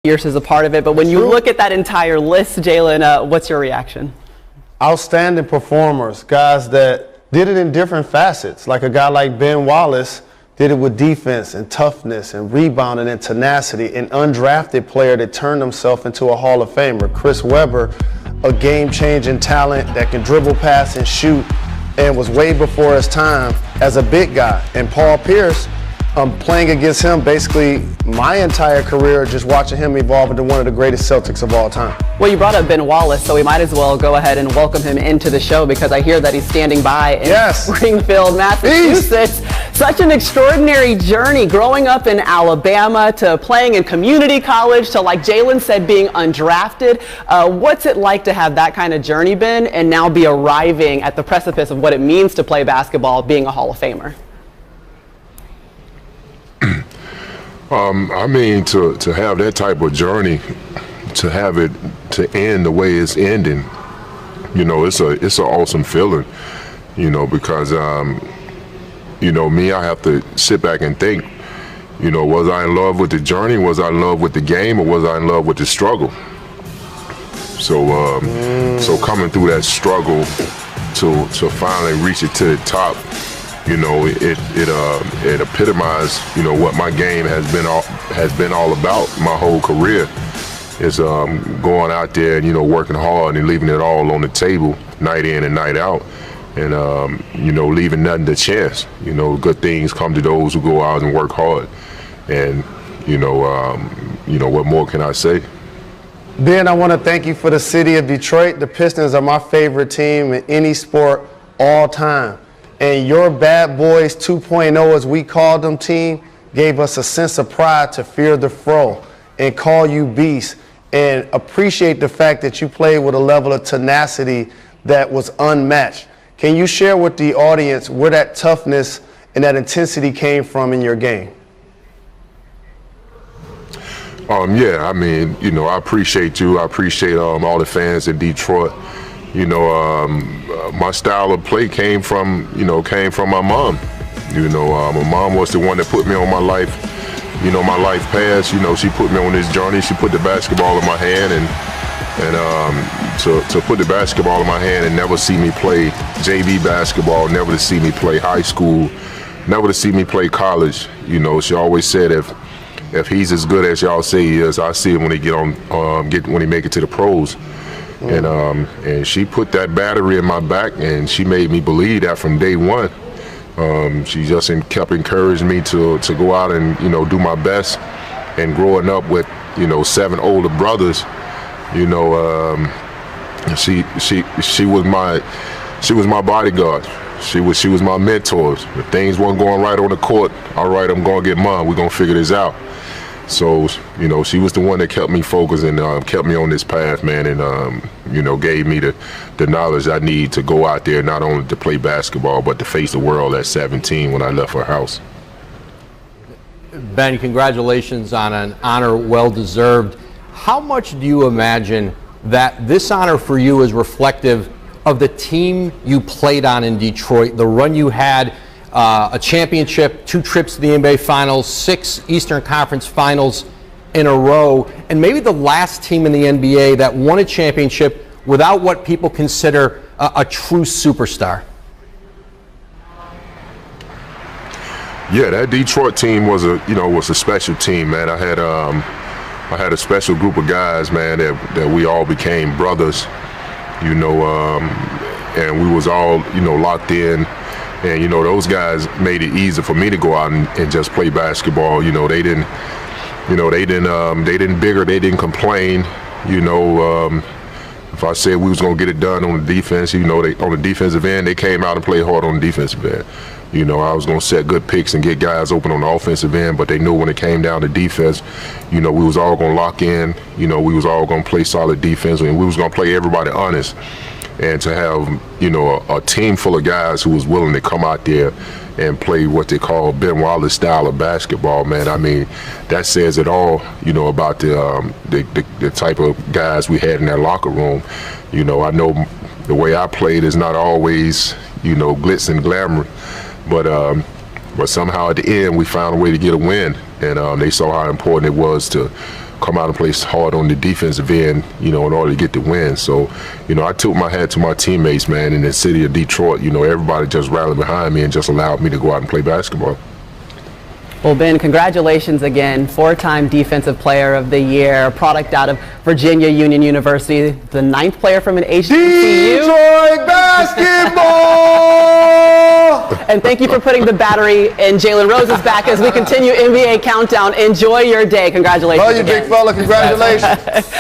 Pierce is a part of it, but when you look at that entire list, Jalen, what's your reaction? Outstanding performers, guys that did it in different facets. Like a guy like Ben Wallace did it with defense and toughness and rebounding and tenacity. An undrafted player that turned himself into a Hall of Famer. Chris Webber, a game-changing talent that can dribble, pass, and shoot, and was way before his time as a big guy. And Paul Pierce, playing against him basically my entire career, just watching him evolve into one of the greatest Celtics of all time. Well, you brought up Ben Wallace, so we might as well go ahead and welcome him into the show because I hear that he's standing by in Springfield, Massachusetts. Such an extraordinary journey, growing up in Alabama to playing in community college to, like Jalen said, being undrafted. What's it like to have that kind of journey, Ben, and now be arriving at the precipice of what it means to play basketball, being a Hall of Famer? I mean, to have that type of journey, to have it to end the way it's ending, you know, it's an awesome feeling, you know, because you know, me, I have to sit back and think, you know, was I in love with the journey? Was I in love with the game, or was I in love with the struggle? So so coming through that struggle to finally reach it to the top, you know, it epitomized, you know, what my game has been all about my whole career. Is going out there and, you know, working hard and leaving it all on the table night in and night out, and you know, leaving nothing to chance. You know, good things come to those who go out and work hard, and you know, what more can I say? Ben, I want to thank you for the city of Detroit. The Pistons are my favorite team in any sport all time. And your Bad Boys 2.0, as we called them, team, gave us a sense of pride to fear the fro and call you beast, and appreciate the fact that you played with a level of tenacity that was unmatched. Can you share with the audience where that toughness and that intensity came from in your game? Yeah, I mean, you know, I appreciate you. I appreciate all the fans in Detroit. You know, my style of play came from my mom. You know, my mom was the one that put me on my life, you know, my life path. You know, she put me on this journey. She put the basketball in my hand, and to put the basketball in my hand and never see me play JV basketball, never to see me play high school, never to see me play college. You know, she always said if he's as good as y'all say he is, I see him when he when he make it to the pros. And she put that battery in my back, and she made me believe that from day one. She just kept encouraging me to go out and, you know, do my best. And growing up with, you know, 7 older brothers, you know, she was my bodyguard. She was my mentor. If things weren't going right on the court, all right, I'm gonna get mine. We're gonna figure this out. So, you know, she was the one that kept me focused and kept me on this path, man, and, you know, gave me the knowledge I need to go out there, not only to play basketball, but to face the world at 17 when I left her house. Ben, congratulations on an honor well-deserved. How much do you imagine that this honor for you is reflective of the team you played on in Detroit, the run you had, a championship, 2 trips to the NBA Finals, 6 Eastern Conference Finals in a row, and maybe the last team in the NBA that won a championship without what people consider a true superstar? Yeah, that Detroit team was a special team, man. I had a special group of guys, man, that we all became brothers, you know, and we was all, you know, locked in. And, you know, those guys made it easy for me to go out and just play basketball. You know, they didn't bigger, they didn't complain. You know, if I said we was gonna get it done on the defense, you know, on the defensive end, they came out and played hard on the defensive end. You know, I was gonna set good picks and get guys open on the offensive end, but they knew when it came down to defense, you know, we was all gonna lock in. You know, we was all gonna play solid defense, and we was gonna play everybody honest. And to have, you know, a team full of guys who was willing to come out there and play what they call Ben Wallace style of basketball, man, I mean, that says it all, you know, about the type of guys we had in that locker room. You know, I know the way I played is not always, you know, glitz and glamour, but somehow at the end we found a way to get a win, and they saw how important it was to come out and play hard on the defensive end, in order to get the win. So, I took my hat to my teammates, man, in the city of Detroit. Everybody just rallied behind me and just allowed me to go out and play basketball. Well, Ben, congratulations again. 4-time Defensive Player of the Year, product out of Virginia Union University, the 9th player from an HBCU. Detroit basketball! And thank you for putting the battery in Jalen Rose's back as we continue NBA Countdown. Enjoy your day. Congratulations. Love you, big fella. Congratulations.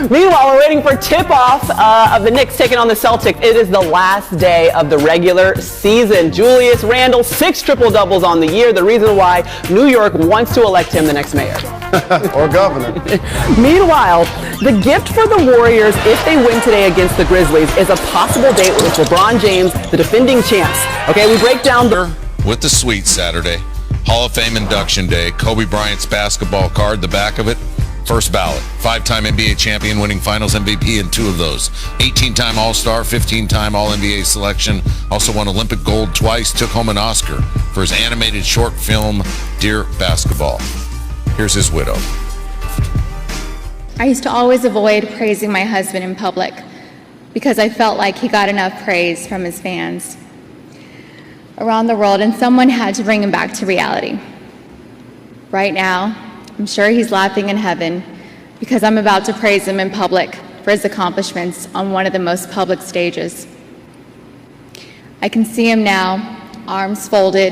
Meanwhile, we're waiting for tip-off of the Knicks taking on the Celtics. It is the last day of the regular season. Julius Randle, 6 triple-doubles on the year. The reason why New York wants to elect him the next mayor. Or governor. Meanwhile, the gift for the Warriors, if they win today against the Grizzlies, is a possible date with LeBron James, the defending champs. Okay, we break down with the suite Saturday, Hall of Fame induction day, Kobe Bryant's basketball card, the back of it, first ballot, 5-time NBA champion, winning finals MVP in 2 of those, 18-time All-Star, 15-time All-NBA selection, also won Olympic gold twice, took home an Oscar for his animated short film, Dear Basketball. Here's his widow. I used to always avoid praising my husband in public because I felt like he got enough praise from his fans around the world, and someone had to bring him back to reality. Right now, I'm sure he's laughing in heaven because I'm about to praise him in public for his accomplishments on one of the most public stages. I can see him now, arms folded,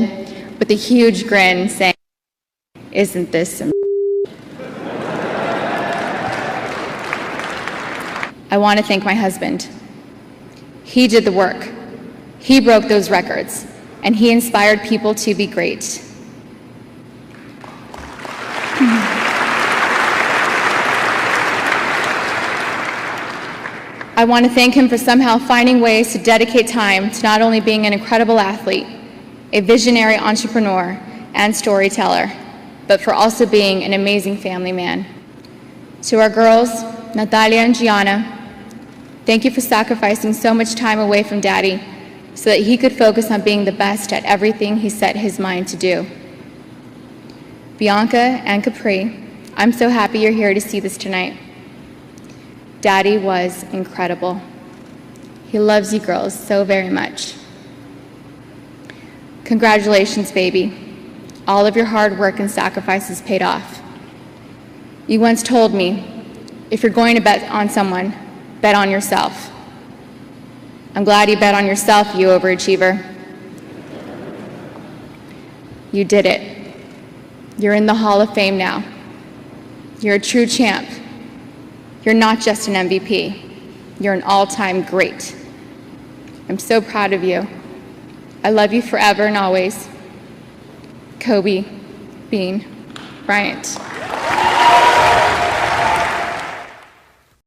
with a huge grin, saying, "Isn't this some?" I want to thank my husband. He did the work. He broke those records, and he inspired people to be great. I want to thank him for somehow finding ways to dedicate time to not only being an incredible athlete, a visionary entrepreneur and storyteller, but for also being an amazing family man. To our girls, Natalia and Gianna, thank you for sacrificing so much time away from Daddy so that he could focus on being the best at everything he set his mind to do. Bianca and Capri, I'm so happy you're here to see this tonight. Daddy was incredible. He loves you girls so very much. Congratulations, baby. All of your hard work and sacrifices paid off. You once told me, if you're going to bet on someone, bet on yourself. I'm glad you bet on yourself, you overachiever. You did it. You're in the Hall of Fame now. You're a true champ. You're not just an MVP. You're an all-time great. I'm so proud of you. I love you forever and always. Kobe Bean Bryant.